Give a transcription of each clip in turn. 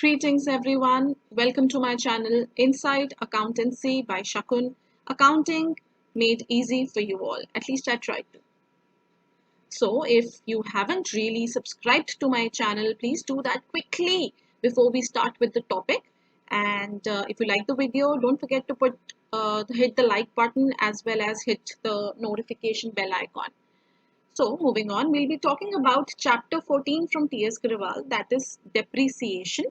Greetings everyone. Welcome to my channel Inside Accountancy by Shakun. Accounting made easy for you all. At least I tried to. So if you haven't really subscribed to my channel, please do that quickly before we start with the topic. And if you like the video, don't forget to hit the like button as well as hit the notification bell icon. So moving on, we'll be talking about chapter 14 from T.S. Grewal, that is depreciation.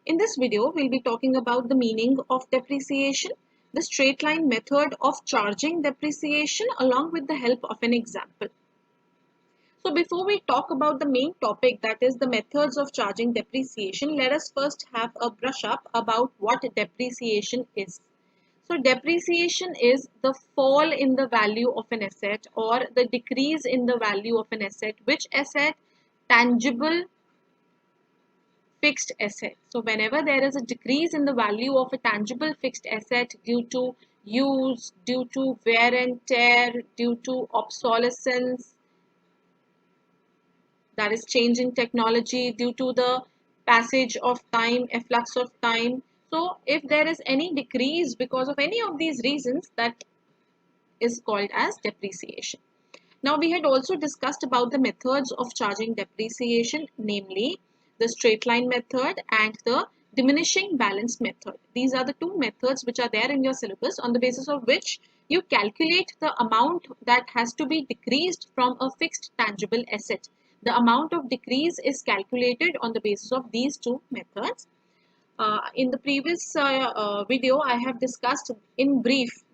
In this video, we'll be talking about the meaning of depreciation, the straight line method of charging depreciation along with the help of an example. So before we talk about the main topic, that is the methods of charging depreciation, let us first have a brush up about what depreciation is. So depreciation is the fall in the value of an asset or the decrease in the value of an asset. Which asset? Tangible fixed asset. So whenever there is a decrease in the value of a tangible fixed asset due to use, due to wear and tear, due to obsolescence, that is change in technology, due to the passage of time, efflux of time. So if there is any decrease because of any of these reasons, that is called as depreciation. Now we had also discussed about the methods of charging depreciation, namely the straight line method and the diminishing balance method. These are the two methods which are there in your syllabus, on the basis of which you calculate the amount that has to be decreased from a fixed tangible asset. The amount of decrease is calculated on the basis of these two methods. In the previous video, I have discussed in brief,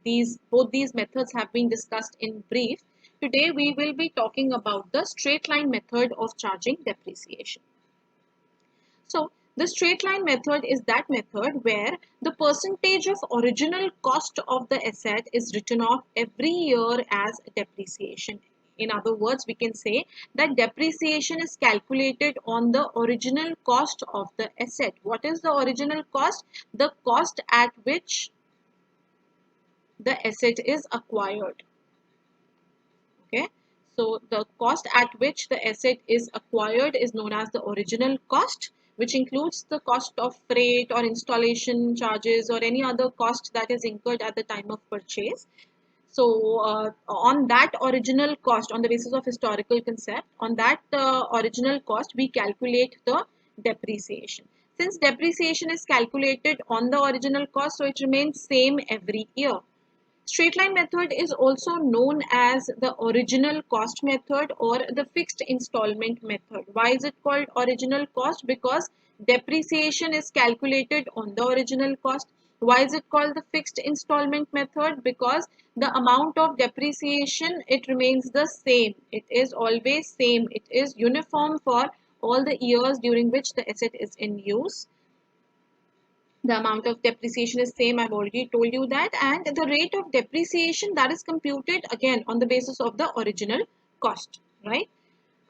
both these methods have been discussed in brief. Today we will be talking about the straight line method of charging depreciation. So the straight line method is that method where the percentage of original cost of the asset is written off every year as depreciation. In other words, we can say that depreciation is calculated on the original cost of the asset. What is the original cost? The cost at which the asset is acquired. Okay. So the cost at which the asset is acquired is known as the original cost, which includes the cost of freight or installation charges or any other cost that is incurred at the time of purchase. So on that original cost, on the basis of historical concept, on that original cost, we calculate the depreciation. Since depreciation is calculated on the original cost, so it remains same every year. Straight line method is also known as the original cost method or the fixed installment method. Why is it called original cost? Because depreciation is calculated on the original cost. Why is it called the fixed installment method? Because the amount of depreciation, it remains the same. It is always same. It is uniform for all the years during which the asset is in use. The amount of depreciation is same, I've already told you that, and the rate of depreciation, that is computed again on the basis of the original cost, right?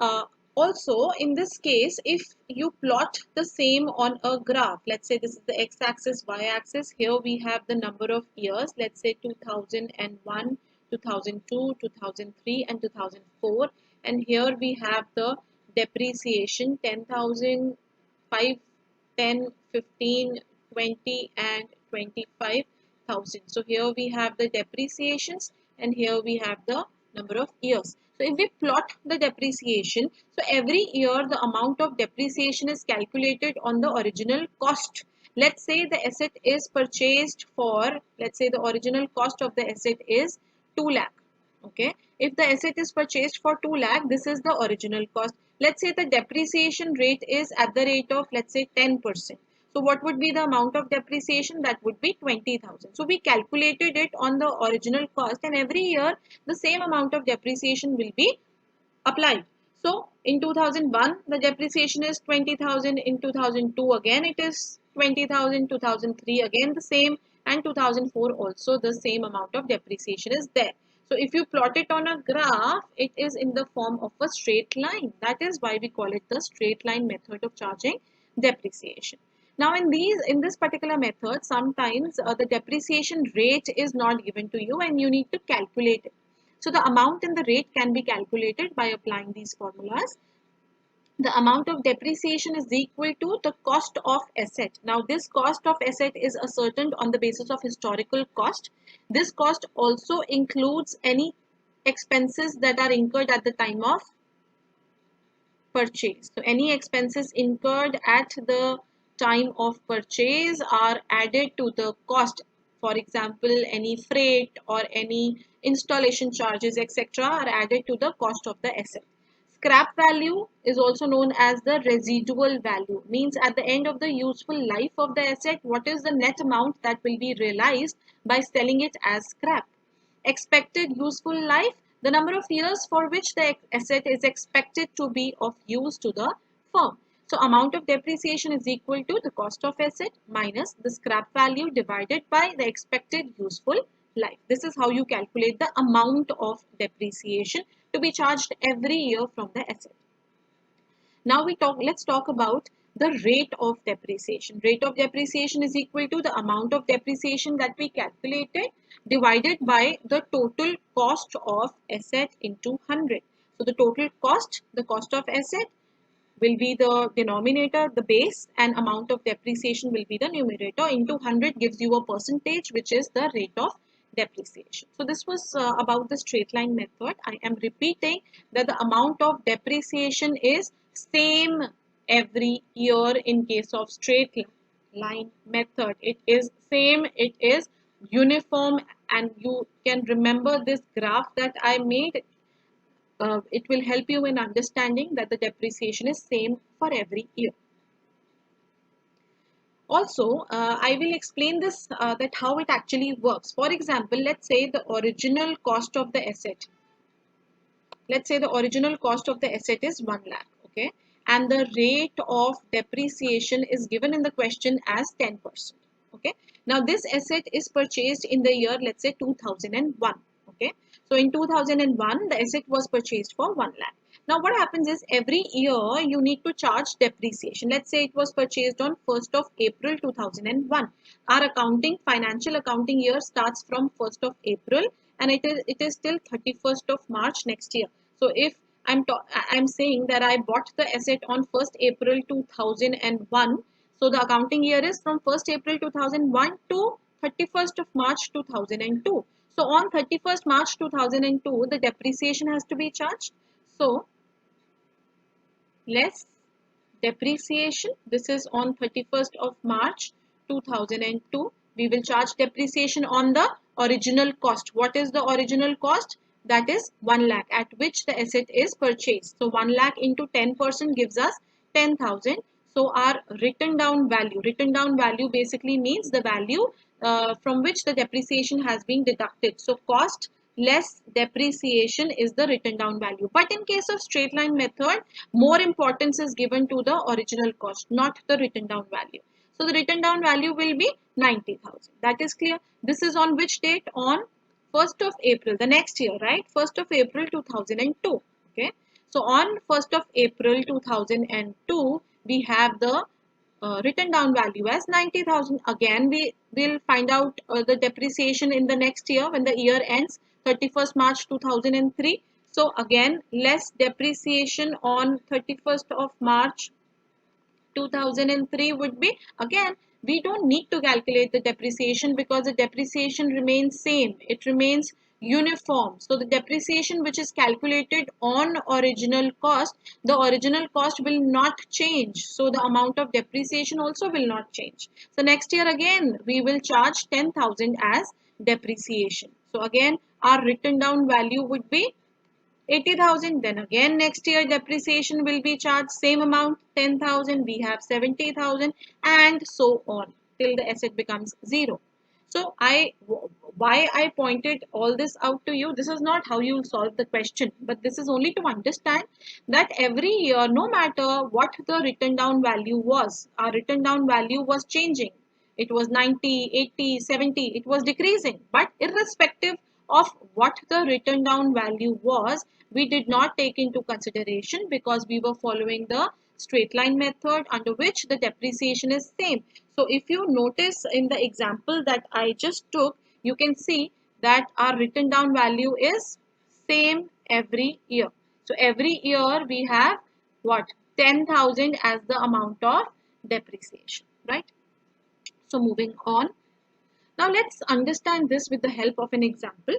uh, Also in this case, if you plot the same on a graph, let's say this is the x-axis, y-axis, here we have the number of years, let's say 2001, 2002, 2003 and 2004, and here we have the depreciation 10,000, 5, 10, 15, 20 and 25,000. So here we have the depreciations and here we have the number of years. So if we plot the depreciation, so every year the amount of depreciation is calculated on the original cost. Let's say the asset is purchased for, let's say the original cost of the asset is 2 lakh. Okay, if the asset is purchased for 2 lakh, this is the original cost. Let's say the depreciation rate is at the rate of, let's say 10%. So what would be the amount of depreciation? That would be 20,000. So we calculated it on the original cost, and every year the same amount of depreciation will be applied. So in 2001 the depreciation is 20,000, in 2002 again it is 20,000, 2003 again the same, and 2004 also the same amount of depreciation is there. So if you plot it on a graph, it is in the form of a straight line. That is why we call it the straight line method of charging depreciation. Now in this particular method, sometimes the depreciation rate is not given to you and you need to calculate it. So the amount and the rate can be calculated by applying these formulas. the amount of depreciation is equal to the cost of asset. Now this cost of asset is ascertained on the basis of historical cost. This cost also includes any expenses that are incurred at the time of purchase. So any expenses incurred at the time of purchase are added to the cost. For example, any freight or any installation charges, etc., are added to the cost of the asset. Scrap value is also known as the residual value. Means at the end of the useful life of the asset, what is the net amount that will be realized by selling it as scrap. Expected useful life, the number of years for which the asset is expected to be of use to the firm. So amount of depreciation is equal to the cost of asset minus the scrap value divided by the expected useful life. This is how you calculate the amount of depreciation to be charged every year from the asset. Now let's talk about the rate of depreciation. Rate of depreciation is equal to the amount of depreciation that we calculated divided by the total cost of asset into 100. So the total cost, the cost of asset will be the denominator, the base, and amount of depreciation will be the numerator. Into 100 gives you a percentage, which is the rate of depreciation. So this was about the straight line method. I am repeating that the amount of depreciation is same every year in case of straight line method. It is same, it is uniform, and you can remember this graph that I made. It will help you in understanding that the depreciation is same for every year. Also, I will explain this that how it actually works. For example, let's say the original cost of the asset. Let's say the original cost of the asset is 1 lakh, okay, and the rate of depreciation is given in the question as 10%. Okay, now this asset is purchased in the year, let's say 2001. Okay, so in 2001 the asset was purchased for 1 lakh. Now what happens is every year you need to charge depreciation. Let's say it was purchased on 1st of April 2001. Our financial accounting year starts from 1st of April and it is till 31st of March next year. So if I'm saying that I bought the asset on 1st April 2001, so the accounting year is from 1st April 2001 to 31st of March 2002. So on 31st March 2002, the depreciation has to be charged. So less depreciation. This is on 31st of March 2002. We will charge depreciation on the original cost. What is the original cost? That is 1 lakh at which the asset is purchased. So 1 lakh into 10% gives us 10,000. So our written down value basically means the value from which the depreciation has been deducted. So cost less depreciation is the written down value. But in case of straight line method, more importance is given to the original cost, not the written down value. So the written down value will be 90,000. That is clear. This is on which date? On 1st of April, the next year, right? 1st of April 2002. Okay. So on 1st of April 2002, we have the written down value as 90,000. Again, we will find out the depreciation in the next year when the year ends 31st March 2003. So again, less depreciation on 31st of March 2003 would be, again, we don't need to calculate the depreciation because the depreciation remains same. It remains uniform. So the depreciation which is calculated on original cost, the original cost will not change. So the amount of depreciation also will not change. So next year again, we will charge 10,000 as depreciation. So again, our written down value would be 80,000. Then again next year depreciation will be charged same amount 10,000. We have 70,000 and so on till the asset becomes zero. So why I pointed all this out to you, this is not how you solve the question, but this is only to understand that every year, no matter what the written down value was, our written down value was changing. It was 90, 80, 70, it was decreasing. But irrespective of what the written down value was, we did not take into consideration because we were following the straight line method under which the depreciation is same. So if you notice in the example that I just took, you can see that our written down value is same every year. So every year we have what? 10,000 as the amount of depreciation, right? So moving on. Now let's understand this with the help of an example.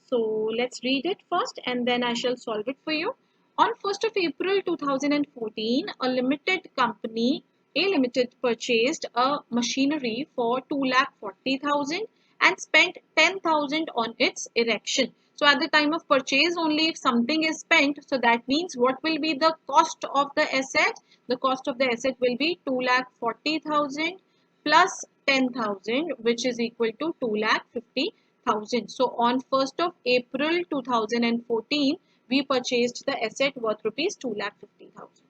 So let's read it first and then I shall solve it for you. On 1st of April 2014, a limited company, A Limited, purchased a machinery for 2,40,000 and spent 10,000 on its erection. So at the time of purchase only, if something is spent, so that means what will be the cost of the asset? The cost of the asset will be 2,40,000 plus 10,000, which is equal to 2,50,000. So on 1st of April 2014, we purchased the asset worth rupees 2,50,000.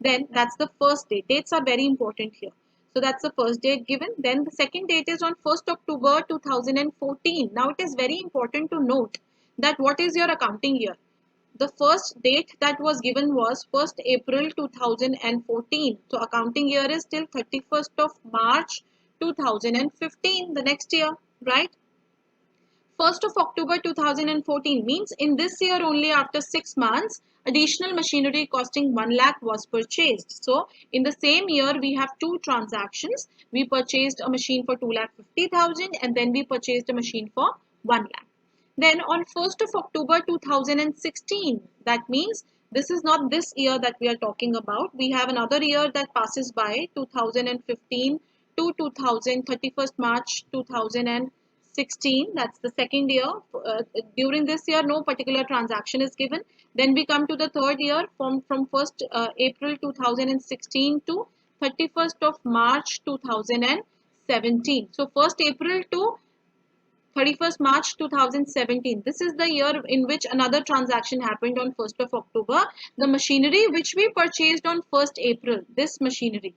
Then that's the first date. Dates are very important here. So that's the first date given. Then the second date is on 1st October 2014. Now it is very important to note that what is your accounting year? The first date that was given was 1st April 2014. So accounting year is till 31st of March 2015, the next year, right? 1st of October 2014 means in this year only, after 6 months, additional machinery costing 1 lakh was purchased. So in the same year we have two transactions. We purchased a machine for 2,50,000 and then we purchased a machine for 1 lakh. Then on 1st of October 2016, that means this is not this year that we are talking about. We have another year that passes by, 2015 to 31st March 2016. That's the second year. During this year, no particular transaction is given. Then we come to the third year from 1st April 2016 to 31st of March 2017. So 1st April to 31st March 2017. This is the year in which another transaction happened on 1st of October. The machinery which we purchased on 1st April, this machinery,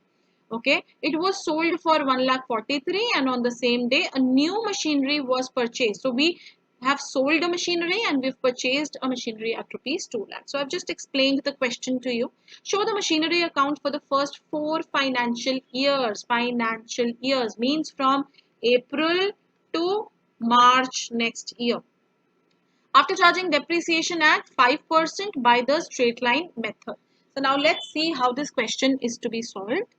okay, it was sold for 1,43,000 and on the same day a new machinery was purchased. So we have sold a machinery and we've purchased a machinery at rupees 2 lakh. So I've just explained the question to you. Show the machinery account for the first 4 financial years. Financial years means from April to March next year, after charging depreciation at 5% by the straight line method. So now let's see how this question is to be solved.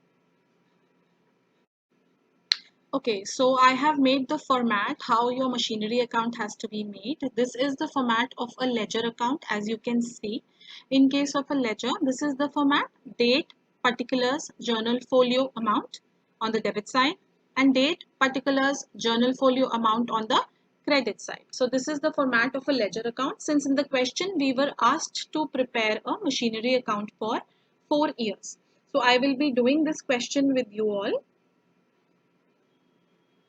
Okay, so I have made the format how your machinery account has to be made. This is the format of a ledger account, as you can see. In case of a ledger, this is the format: date, particulars, journal folio amount on the debit side, and date, particulars, journal folio amount on the credit side. So this is the format of a ledger account. Since in the question we were asked to prepare a machinery account for 4 years. So I will be doing this question with you all.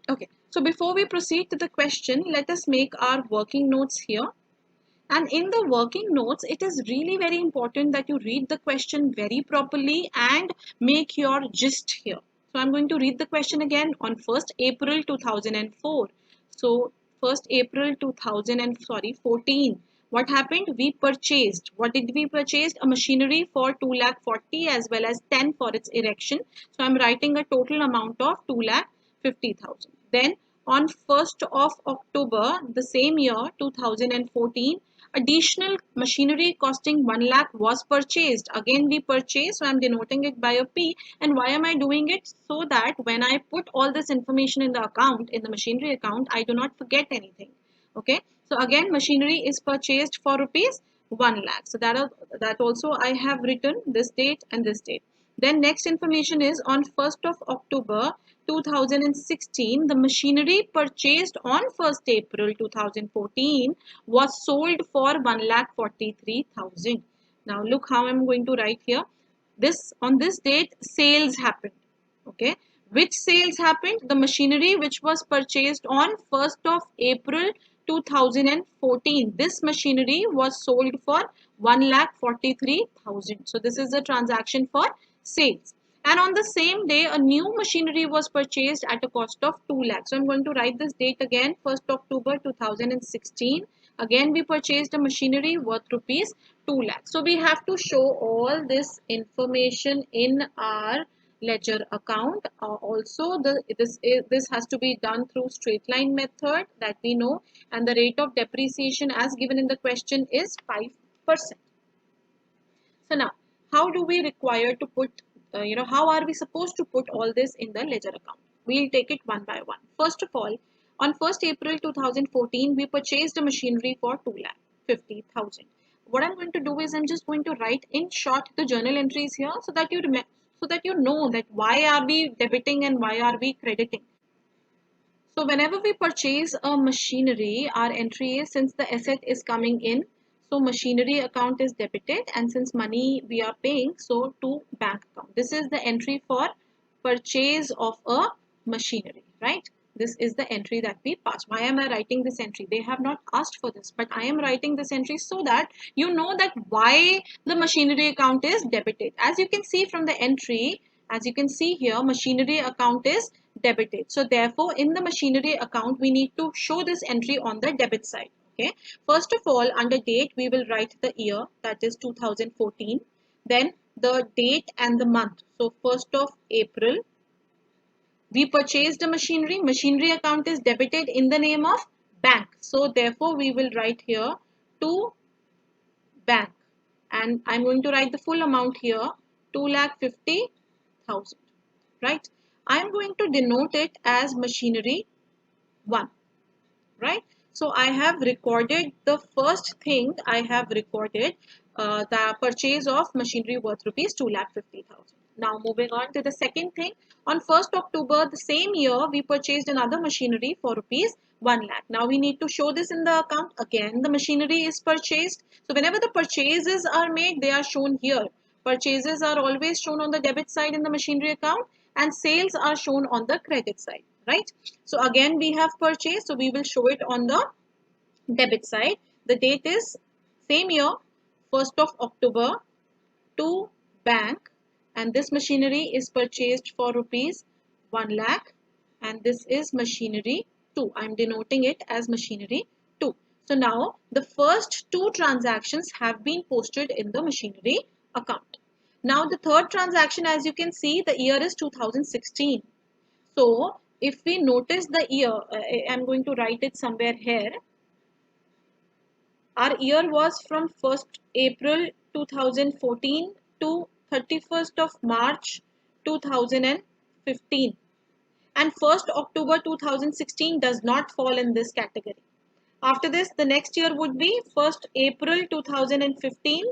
Okay, so before we proceed to the question, let us make our working notes here. And in the working notes, it is really very important that you read the question very properly and make your gist here. So I'm going to read the question again. On 1st April 2004. So 1st April 2014. What happened? We purchased. What did we purchase? A machinery for 2,40,000 as well as 10 for its erection. So I'm writing a total amount of 2,50,000. Then on 1st of October, the same year, 2014, additional machinery costing 1 lakh was purchased. Again we purchased, so I'm denoting it by a P. And why am I doing it? So that when I put all this information in the account, in the machinery account, I do not forget anything. Okay, so again machinery is purchased for rupees 1 lakh. So that also I have written this date and this date. Then next information is on 1st of October 2016, the machinery purchased on 1st April 2014 was sold for 1,43,000. Now look how I'm going to write here. This on this date sales happened. Okay, which sales happened? The machinery which was purchased on 1st of April 2014. This machinery was sold for 1,43,000. So this is the transaction for sales. And on the same day, a new machinery was purchased at a cost of 2 lakhs. So I'm going to write this date again, 1st October 2016. Again, we purchased a machinery worth rupees 2 lakhs. So we have to show all this information in our ledger account. Also, this has to be done through straight line method that we know, and the rate of depreciation as given in the question is 5%. So now how do we require to put, how are we supposed to put all this in the ledger account? We'll take it one by one. First of all, on 1st April 2014, we purchased a machinery for 2,50,000. What I'm going to do is I'm just going to write in short the journal entries here so that so that you know that why are we debiting and why are we crediting. So whenever we purchase a machinery, our entry is since the asset is coming in, so machinery account is debited, and since money we are paying, so to bank account. This is the entry for purchase of a machinery, right? This is the entry that we pass. Why am I writing this entry? They have not asked for this, but I am writing this entry so that you know that why the machinery account is debited. As you can see from the entry, as you can see here, machinery account is debited. So therefore, in the machinery account, we need to show this entry on the debit side. Okay. First of all, under date, we will write the year, that is 2014. Then the date and the month. So 1st of April, we purchased a machinery. Machinery account is debited in the name of bank. So therefore, we will write here to bank. And I'm going to write the full amount here, 2,50,000. Right? I am going to denote it as machinery 1. Right? So I have recorded the first thing. I have recorded the purchase of machinery worth rupees 2,50,000. Now moving on to the second thing. On 1st October the same year, we purchased another machinery for rupees 1 lakh. Now we need to show this in the account. Again, the machinery is purchased. So whenever the purchases are made, they are shown here. Purchases are always shown on the debit side in the machinery account, and sales are shown on the credit side, right? So again, we have purchased, so we will show it on the debit side. The date is same year, 1st of October, to bank, and this machinery is purchased for rupees 1 lakh, and this is machinery 2. I'm denoting it as machinery 2. So now the first two transactions have been posted in the machinery account. Now the third transaction, as you can see, the year is 2016. So if we notice the year, I'm going to write it somewhere here. Our year was from 1st April 2014 to 31st of March 2015, and 1st October 2016 does not fall in this category. After this, the next year would be 1st April 2015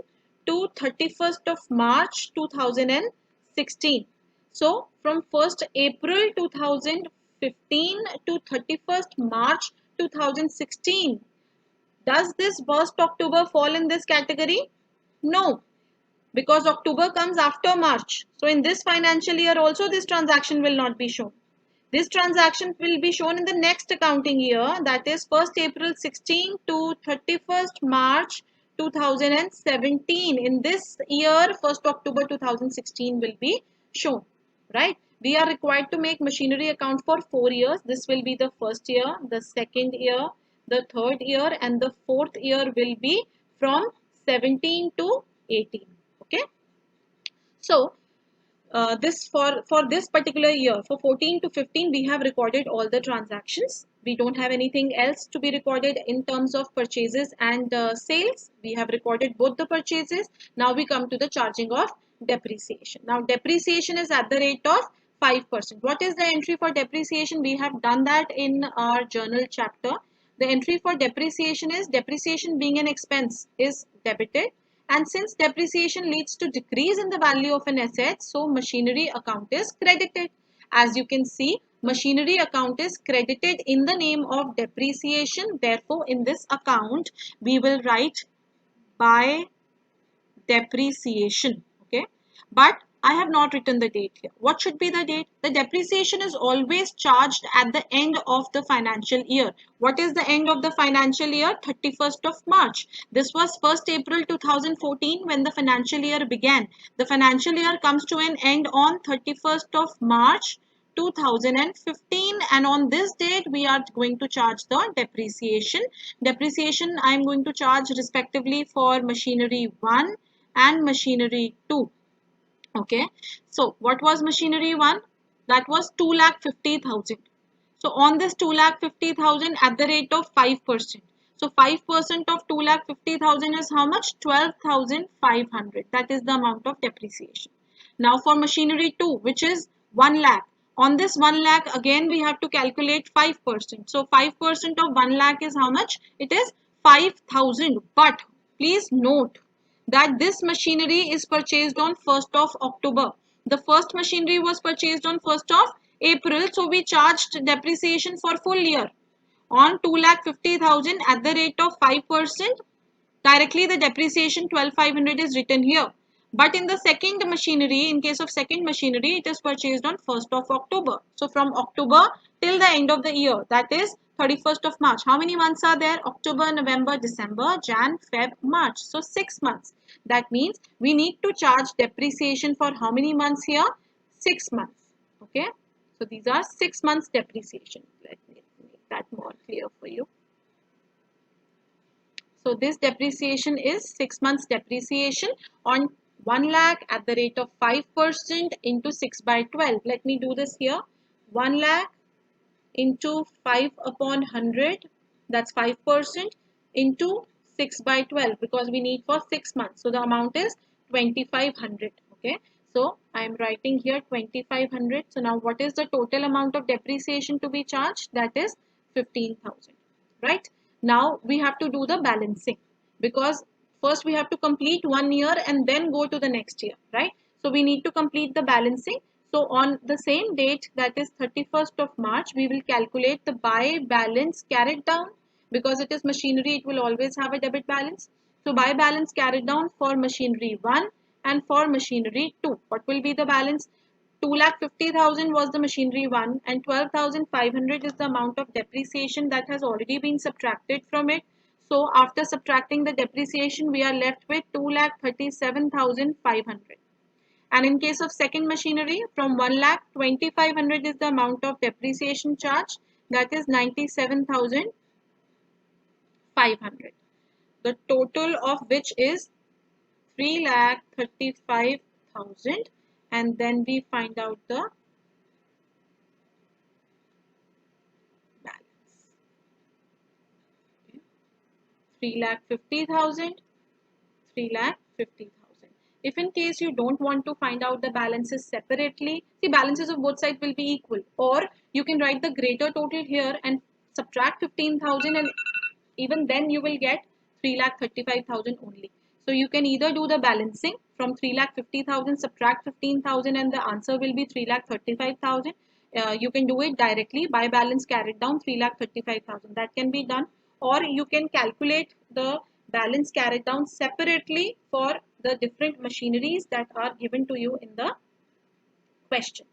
to 31st of March 2016. So from 1st April 2015 to 31st March 2016, does this 1st October fall in this category? No, because October comes after March. So in this financial year also this transaction will not be shown. This transaction will be shown in the next accounting year, that is 1st April 16 to 31st March 2017. In this year, 1st October 2016 will be shown, right? We are required to make machinery account for 4 years. This will be the first year, the second year, the third year, and the fourth year will be from 17 to 18. Okay. So this for this particular year, for 14 to 15, we have recorded all the transactions. We don't have anything else to be recorded in terms of purchases and sales. We have recorded both the purchases. Now we come to the charging of depreciation. Now depreciation is at the rate of 5%. What is the entry for depreciation? We have done that in our journal chapter. The entry for depreciation is depreciation being an expense is debited, and since depreciation leads to decrease in the value of an asset, so machinery account is credited. As you can see, machinery account is credited in the name of depreciation. Therefore, in this account, we will write by depreciation. Okay, but I have not written the date here. What should be the date? The depreciation is always charged at the end of the financial year. What is the end of the financial year? 31st of March. This was 1st April 2014 when the financial year began. The financial year comes to an end on 31st of March 2015, and on this date we are going to charge the depreciation. Depreciation I am going to charge respectively for machinery 1 and machinery 2. Okay, so what was machinery 1? That was 2,50,000. So on this 2,50,000 at the rate of 5%. So 5% of 2,50,000 is how much? 12,500. That is the amount of depreciation. Now for machinery 2, which is 1 lakh. On this 1 lakh, again we have to calculate 5%. So 5% of 1 lakh is how much? It is 5,000. But please note that this machinery is purchased on 1st of October. The first machinery was purchased on 1st of April. So we charged depreciation for full year on 2,50,000 at the rate of 5%. Directly the depreciation 12,500 is written here. But in the second machinery, in case of second machinery, it is purchased on 1st of October. So from October till the end of the year, that is 31st of March. How many months are there? October, November, December, Jan, Feb, March. So 6 months. That means we need to charge depreciation for how many months here? 6 months. Okay. So these are 6 months depreciation. Let me make that more clear for you. So this depreciation is 6 months depreciation on 1 lakh at the rate of 5% into 6 by 12. Let me do this here. 1 lakh into 5 upon 100, that's 5%, into 6 by 12 because we need for 6 months. So the amount is 2,500. Okay. So I am writing here 2,500. So now what is the total amount of depreciation to be charged? That is 15,000. Right. Now we have to do the balancing because first we have to complete 1 year and then go to the next year. Right. So we need to complete the balancing. So on the same date, that is 31st of March, we will calculate the buy balance carried down because it is machinery, it will always have a debit balance. So buy balance carried down for machinery 1 and for machinery 2. What will be the balance? 2,50,000 was the machinery 1 and 12,500 is the amount of depreciation that has already been subtracted from it. So after subtracting the depreciation, we are left with 2,37,500. And in case of second machinery, from 1 lakh, 2,500 is the amount of depreciation charge. That is 97,500. The total of which is 3,35,000. And then we find out the balance. 3,50,000, 3,50,000. If in case you don't want to find out the balances separately, the balances of both sides will be equal. Or you can write the greater total here and subtract 15,000 and even then you will get 3,35,000 only. So you can either do the balancing from 3,50,000 subtract 15,000 and the answer will be 3,35,000. You can do it directly by balance carried down 3,35,000. That can be done. Or you can calculate the balance carried down separately for the different machineries that are given to you in the question.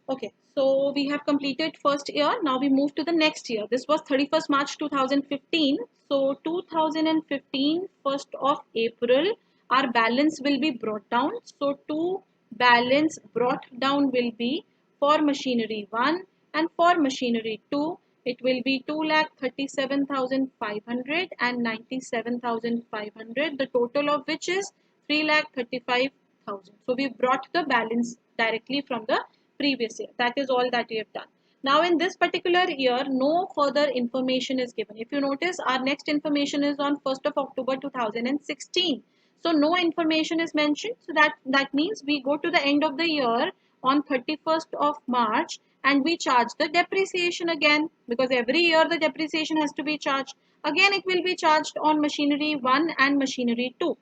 Okay, so we have completed first year. Now we move to the next year. This was 31st March 2015. So 2015, 1st of April, our balance will be brought down. So to balance brought down will be for machinery 1 and for machinery 2. It will be 2,37,500 and 97,500. The total of which is 3,35,000. So we brought the balance directly from the previous year. That is all that we have done. Now in this particular year, no further information is given. If you notice, our next information is on 1st of October 2016. So no information is mentioned. So that means we go to the end of the year on 31st of March and we charge the depreciation again because every year the depreciation has to be charged. Again, it will be charged on machinery 1 and machinery 2.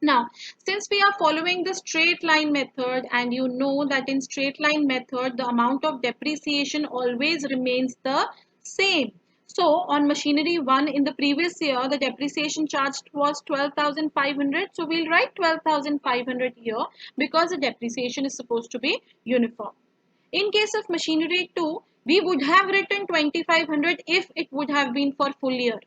Now, since we are following the straight line method and you know that in straight line method, the amount of depreciation always remains the same. So, on machinery 1 in the previous year, the depreciation charged was 12,500. So, we'll write 12,500 here because the depreciation is supposed to be uniform. In case of machinery 2, we would have written 2,500 if it would have been for full year.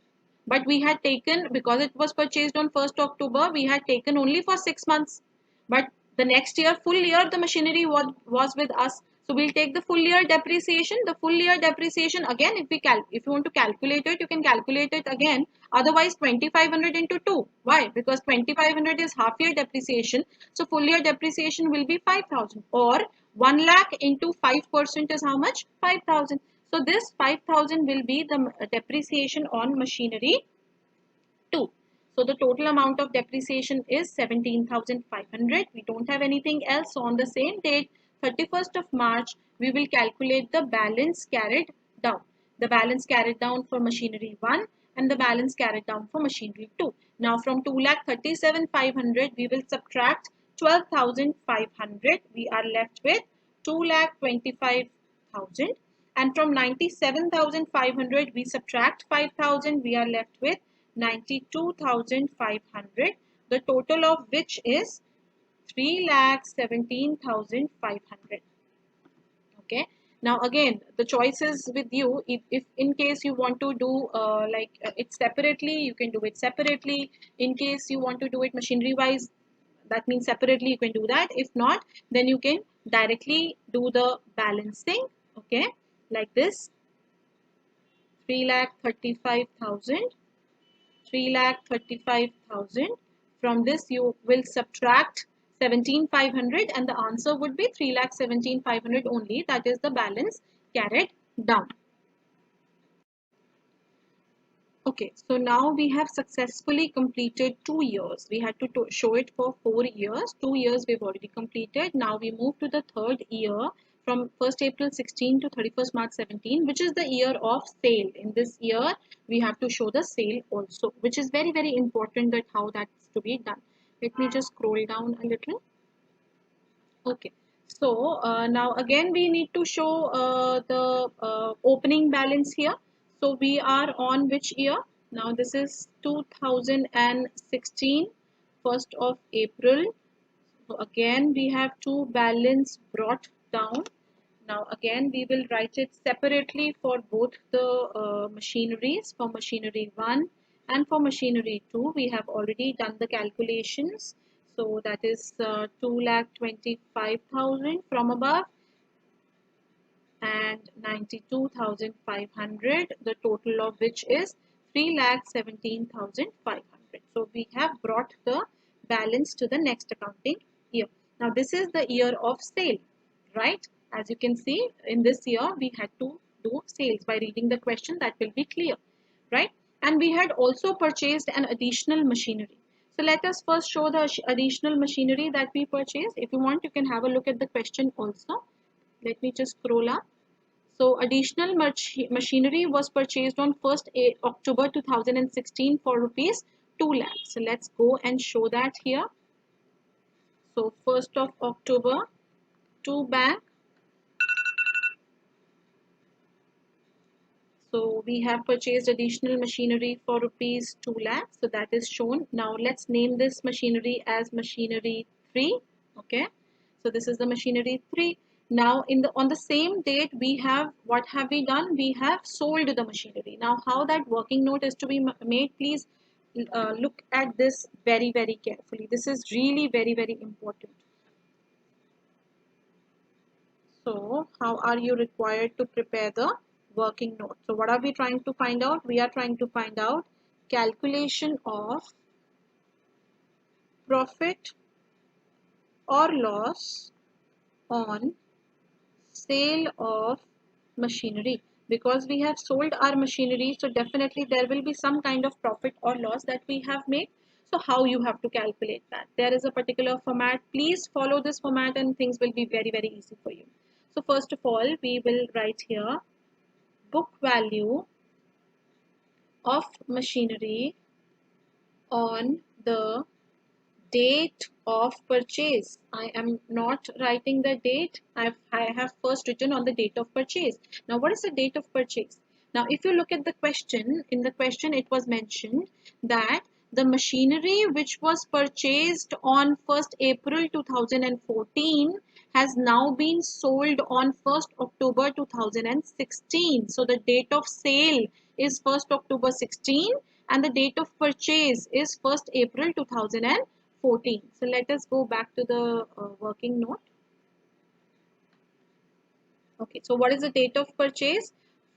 But we had taken, because it was purchased on 1st October, we had taken only for 6 months. But the next year, full year, the machinery was with us. So we'll take the full year depreciation. The full year depreciation, again, if you want to calculate it, you can calculate it again. Otherwise, 2,500 into 2. Why? Because 2,500 is half year depreciation. So full year depreciation will be 5,000. Or 1 lakh into 5% is how much? 5,000. So this 5,000 will be the depreciation on machinery 2. So the total amount of depreciation is 17,500. We don't have anything else. So on the same date, 31st of March, we will calculate the balance carried down. The balance carried down for machinery 1 and the balance carried down for machinery 2. Now from 2,37,500, we will subtract 12,500. We are left with 2,25,000. And from 97,500, we subtract 5,000. We are left with 92,500, the total of which is 3,17,500. Okay. Now again, the choice is with you. If in case you want to do it separately, you can do it separately. In case you want to do it machinery wise, that means separately you can do that. If not, then you can directly do the balancing. Okay, like this: 3,35,000. 3,35,000. From this you will subtract 17,500 and the answer would be 3,17,500 only. That is the balance carried down. Okay, so now we have successfully completed 2 years. We had to show it for 4 years. 2 years we've already completed. Now we move to the third year from 1st April 16 to 31st March 17, which is the year of sale. In this year, we have to show the sale also, which is very, very important that how that's to be done. Let me just scroll down a little. Okay, so now again we need to show the opening balance here. So we are on which year? Now this is 2016, 1st of April. So again we have to balance brought down. Now again we will write it separately for both the machineries. For machinery 1 and for machinery 2 we have already done the calculations. So that is 2,25,000 from above and 92,500, the total of which is 3,17,500. So we have brought the balance to the next accounting year. Now this is the year of sale, right? As you can see, in this year we had to do sales. By reading the question, that will be clear, right? And we had also purchased an additional machinery. So let us first show the additional machinery that we purchased. If you want, you can have a look at the question also. Let me just scroll up. So additional machinery was purchased on 1st October 2016 for rupees 2 lakhs. So let's go and show that here. So 1st of October to bank. So we have purchased additional machinery for rupees 2 lakhs. So that is shown. Now let's name this machinery as machinery 3. Okay. So this is the machinery 3. Now on the same date we have, what have we done? We have sold the machinery. Now how that working note is to be made, please look at this very, very carefully. This is really very, very important. So how are you required to prepare the working note? So what are we trying to find out? We are trying to find out calculation of profit or loss on sale of machinery. Because we have sold our machinery, so definitely there will be some kind of profit or loss that we have made. So how you have to calculate that? There is a particular format. Please follow this format and things will be very, very easy for you. So first of all, we will write here book value of machinery on the date of purchase. I am not writing the date. I have first written on the date of purchase. Now what is the date of purchase? Now if you look at the question, in the question it was mentioned that the machinery which was purchased on 1st April 2014 has now been sold on 1st October 2016. So the date of sale is 1st October 16 and the date of purchase is 1st April 2014. So let us go back to the working note. Okay, so what is the date of purchase?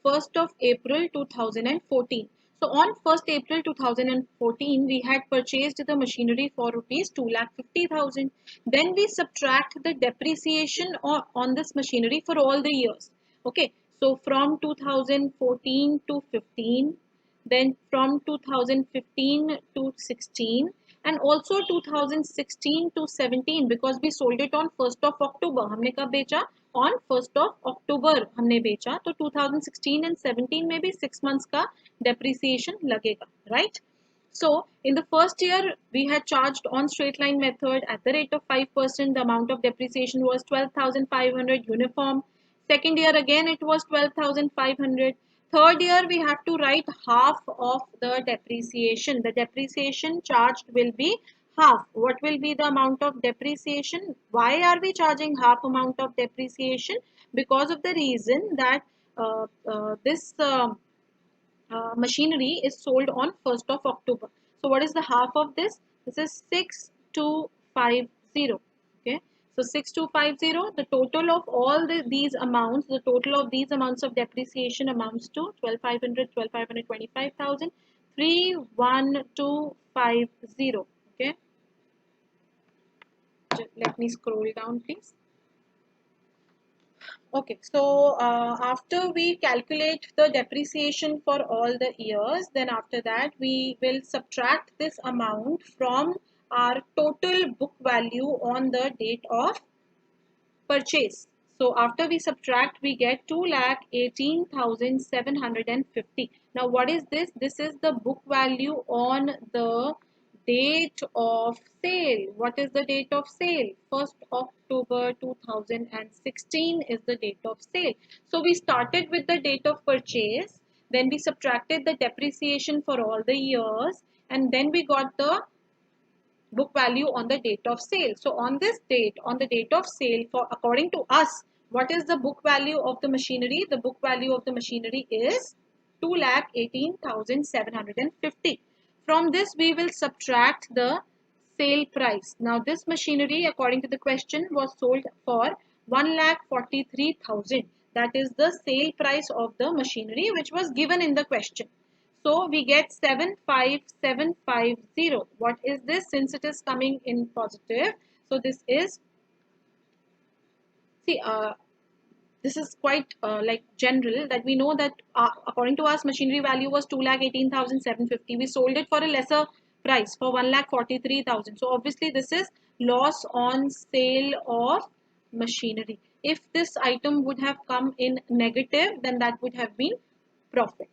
1st of April 2014. So on 1st April 2014, we had purchased the machinery for rupees 2,50,000. Then we subtract the depreciation on this machinery for all the years. Okay, So from 2014 to 15, then from 2015 to 16, and also 2016 to 17 because we sold it on 1st of October. हमने कब बेचा? On 1st of October हमने बेचा, तो 2016 and 17 में भी 6 months का depreciation लगेगा, right? So in the first year, we had charged on straight line method at the rate of 5%. The amount of depreciation was 12,500 uniform. Second year again, it was 12,500. Third year, we have to write half of the depreciation. The depreciation charged will be half. What will be the amount of depreciation? Why are we charging half amount of depreciation? Because of the reason that this machinery is sold on 1st of October. So what is the half of this? This is 6250. Okay. So 6250, the total of all these amounts, the total of these amounts of depreciation amounts to 12,500, 12,500, 25,000, 31250. Okay. Let me scroll down, please. Okay, so after we calculate the depreciation for all the years, then after that we will subtract this amount from our total book value on the date of purchase. So after we subtract, we get 2,18,750. Now what is this? This is the book value on the date of sale. What is the date of sale? 1st October 2016 is the date of sale. So we started with the date of purchase, then we subtracted the depreciation for all the years, and then we got the book value on the date of sale. So on this date, on the date of sale, for according to us, what is the book value of the machinery? The book value of the machinery is 2,18,750. From this, we will subtract the sale price. Now, this machinery, according to the question, was sold for 1,43,000. That is the sale price of the machinery which was given in the question. So we get 75750. What is this? Since it is coming in positive, so this is, see, this is quite like general, that we know that according to us machinery value was 2,18,750. We sold it for a lesser price for 1,43,000. So obviously this is loss on sale of machinery. If this item would have come in negative, then that would have been profit.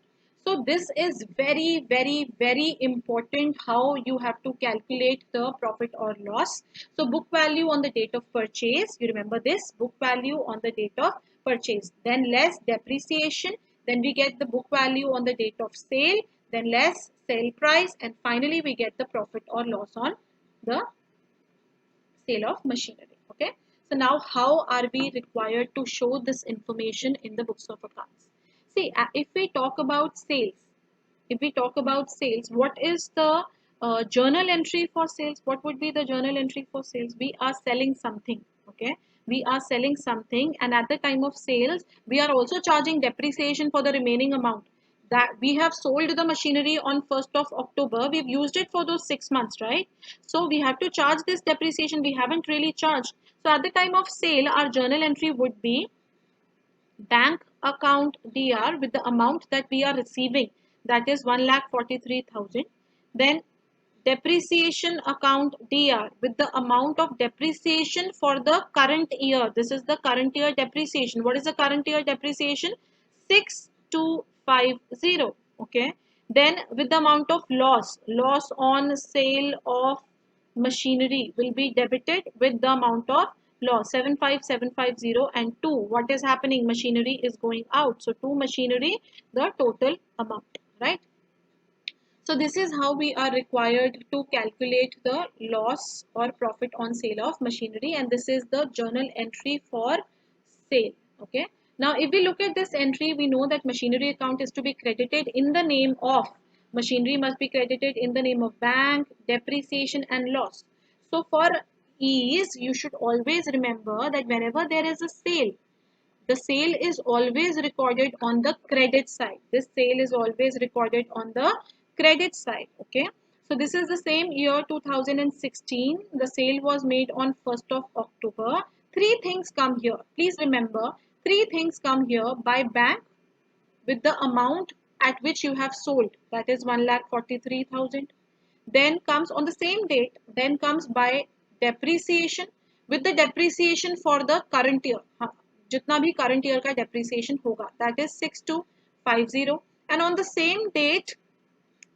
So this is very, very, very important how you have to calculate the profit or loss. So book value on the date of purchase, you remember this, book value on the date of purchase, then less depreciation, then we get the book value on the date of sale, then less sale price, and finally we get the profit or loss on the sale of machinery. Okay. So now how are we required to show this information in the books of accounts? See, if we talk about sales, what is the journal entry for sales? What would be the journal entry for sales? We are selling something, okay? We are selling something, and at the time of sales, we are also charging depreciation for the remaining amount. That we have sold the machinery on 1st of October, we've used it for those 6 months, right? So we have to charge this depreciation. We haven't really charged. So at the time of sale, our journal entry would be bank account DR with the amount that we are receiving, that is 1,43,000. Then depreciation account DR with the amount of depreciation for the current year. This is the current year depreciation. What is the current year depreciation? 6250. Okay. Then with the amount of loss on sale of machinery will be debited with the amount of loss, 75750, and 2. What is happening? Machinery is going out. So 2 machinery, the total amount, right? So this is how we are required to calculate the loss or profit on sale of machinery, and this is the journal entry for sale. Okay. Now if we look at this entry, we know that machinery account is to be credited in the name of, machinery must be credited in the name of bank, depreciation and loss. So for ease, you should always remember that whenever there is a sale, the sale is always recorded on the credit side. This sale is always recorded on the credit side. Okay. So this is the same year 2016. The sale was made on 1st of October. Three things come here. Please remember, Three things come here: by bank with the amount at which you have sold, that is 1,43,000. Then comes on the same date, then comes by depreciation with the depreciation for the current year. जितना भी current year का depreciation होगा, that is 6250. And on the same date,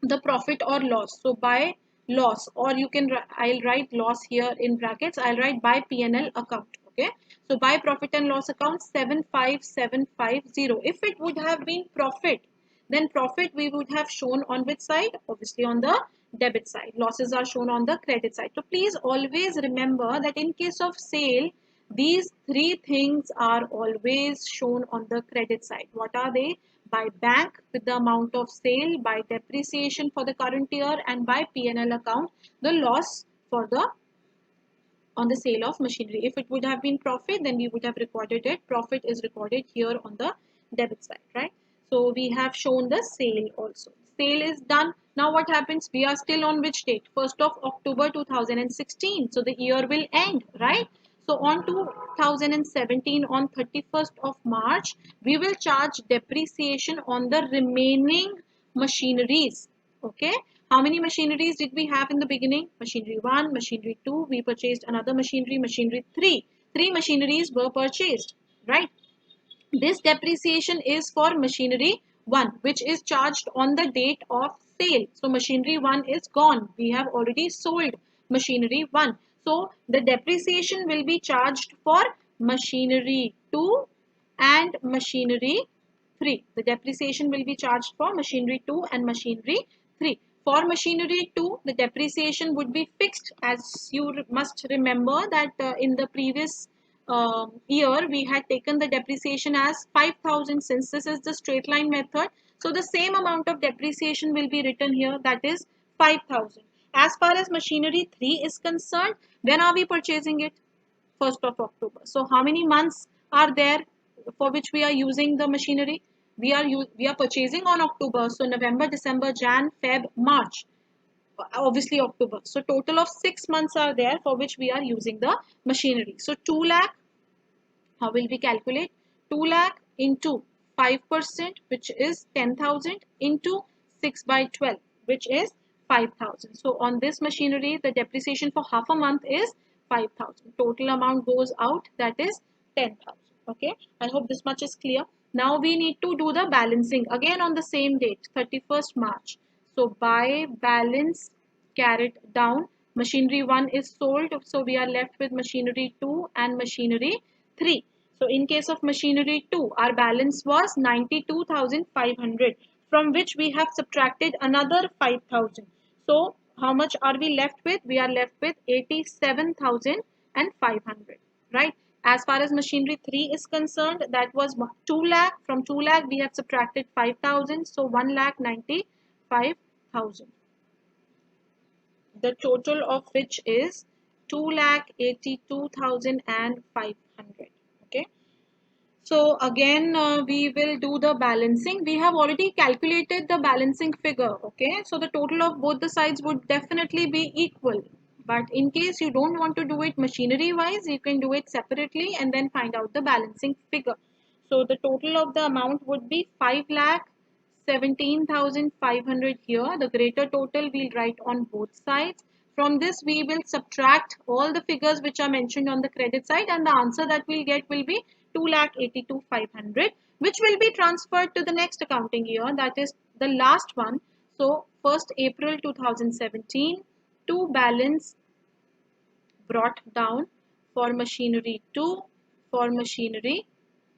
the profit or loss. So by loss, or you can, I'll write loss here in brackets, I'll write by P&L account. Okay, so by profit and loss account 75750. If it would have been profit, then profit we would have shown on which side? Obviously on the debit side. Losses are shown on the credit side. So please always remember that in case of sale, these three things are always shown on the credit side. What are they? By bank with the amount of sale, by depreciation for the current year, and by P&L account the loss for the on the sale of machinery. If it would have been profit, then we would have recorded it. Profit is recorded here on the debit side, right? So we have shown the sale also. Sale is done. Now what happens? We are still on which date? 1st of October 2016. So the year will end, right? So on 2017, on 31st of March, we will charge depreciation on the remaining machineries. Okay. How many machineries did we have in the beginning? Machinery 1, machinery 2, we purchased another machinery, machinery 3. Three machineries were purchased, right? This depreciation is for machinery 1, which is charged on the date of sale. So machinery 1 is gone. We have already sold machinery 1. So the depreciation will be charged for machinery 2 and machinery 3. The depreciation will be charged for machinery 2 and machinery 3. For machinery 2, the depreciation would be fixed, as you must remember that in the previous year we had taken the depreciation as 5,000. Since this is the straight line method, so the same amount of depreciation will be written here, that is 5,000. As far as machinery 3 is concerned, when are we purchasing it? 1st of October. So how many months are there for which we are using the machinery? We are purchasing on October. So November, December, Jan, Feb, March. Obviously October. So total of 6 months are there for which we are using the machinery. So 2 lakh, how will we calculate? 2 lakh into 5%, which is 10,000, into 6 by 12, which is 5,000. So on this machinery, the depreciation for half a month is 5,000. Total amount goes out, that is 10,000. Okay, I hope this much is clear. Now we need to do the balancing again on the same date, 31st March. So by balance carried down, machinery 1 is sold, so we are left with machinery 2 and machinery 3. So in case of machinery 2, our balance was 92,500, from which we have subtracted another 5,000. So how much are we left with? We are left with 87,500, right? As far as machinery 3 is concerned, that was 2 lakh. From 2 lakh, we have subtracted 5,000. So 1,95,000. The total of which is 2,82,500. Okay. So again, we will do the balancing. We have already calculated the balancing figure. Okay. So the total of both the sides would definitely be equal. But in case you don't want to do it machinery wise, you can do it separately and then find out the balancing figure. So the total of the amount would be 5,17,500 here. The greater total we'll write on both sides. From this we will subtract all the figures which are mentioned on the credit side, and the answer that we'll get will be 2,82,500, which will be transferred to the next accounting year, that is the last one. So 1st April 2017, to balance brought down for machinery 2, for machinery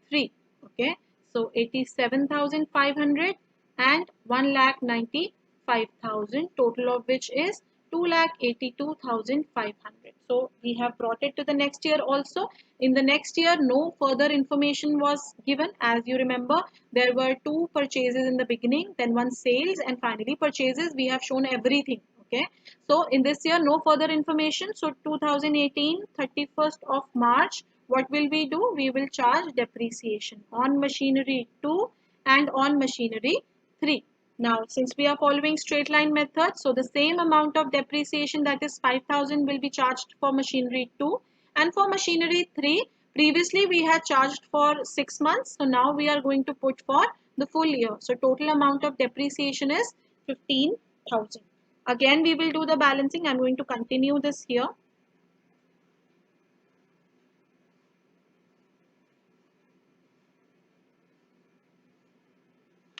3. Okay, so 87,500 and 1,95,000, total of which is 2,82,500. So we have brought it to the next year also. In the next year, no further information was given. As you remember, there were 2 purchases in the beginning, then 1 sales, and finally purchases. We have shown everything. Okay, so in this year, no further information. So 2018, 31st of March, what will we do? We will charge depreciation on machinery 2 and on machinery 3. Now, since we are following straight line method, so the same amount of depreciation, that is 5,000, will be charged for machinery 2, and for machinery 3, Previously we had charged for 6 months, so now we are going to put for the full year. So total amount of depreciation is 15,000. Again we will do the balancing. I'm going to continue this here.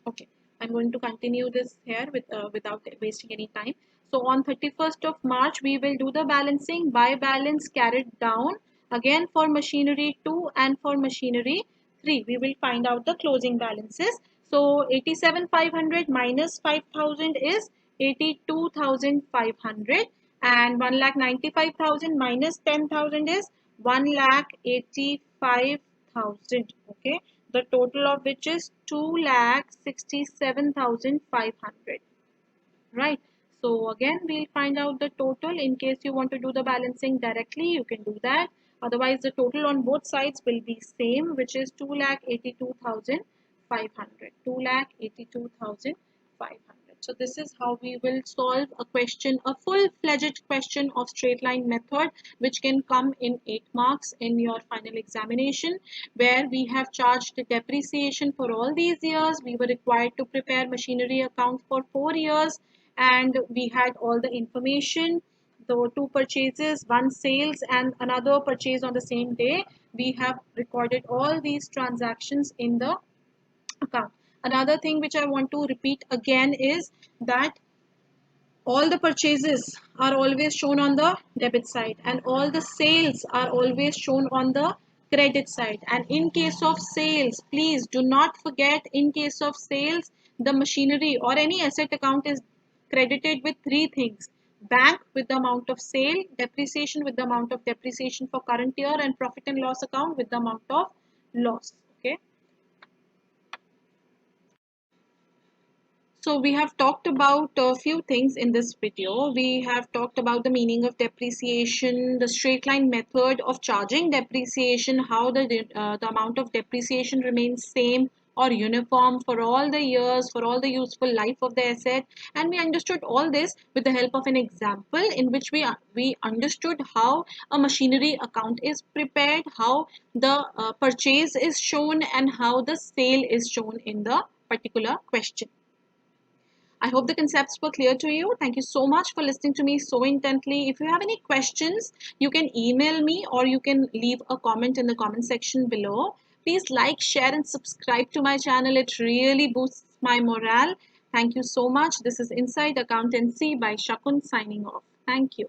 Okay, I'm going to continue this here without wasting any time. So on 31st of March, we will do the balancing by balance carried down. Again for machinery 2 and for machinery 3, we will find out the closing balances. So 87,500 minus 5,000 is 82,500, and 1,95,000 minus 10,000 is 1,85,000. Okay, the total of which is 2,67,500. Right. So again, we'll find out the total. In case you want to do the balancing directly, you can do that. Otherwise, the total on both sides will be same, which is 2,82,500. 2,82,500. So this is how we will solve a question, a full-fledged question of straight line method, which can come in 8 marks in your final examination, where we have charged the depreciation for all these years. We were required to prepare machinery account for 4 years, and we had all the information, the 2 purchases, 1 sales and another purchase on the same day. We have recorded all these transactions in the account. Another thing which I want to repeat again is that all the purchases are always shown on the debit side and all the sales are always shown on the credit side. And in case of sales, please do not forget, in case of sales, the machinery or any asset account is credited with 3 things: bank with the amount of sale, depreciation with the amount of depreciation for current year, and profit and loss account with the amount of loss. Okay. So we have talked about a few things in this video. We have talked about the meaning of depreciation, the straight line method of charging depreciation, how the amount of depreciation remains same or uniform for all the years, for all the useful life of the asset. And we understood all this with the help of an example in which we understood how a machinery account is prepared, how the purchase is shown, and how the sale is shown in the particular question. I hope the concepts were clear to you. Thank you so much for listening to me so intently. If you have any questions, you can email me or you can leave a comment in the comment section below. Please like, share and subscribe to my channel. It really boosts my morale. Thank you so much. This is Inside Accountancy by Shakun signing off. Thank you.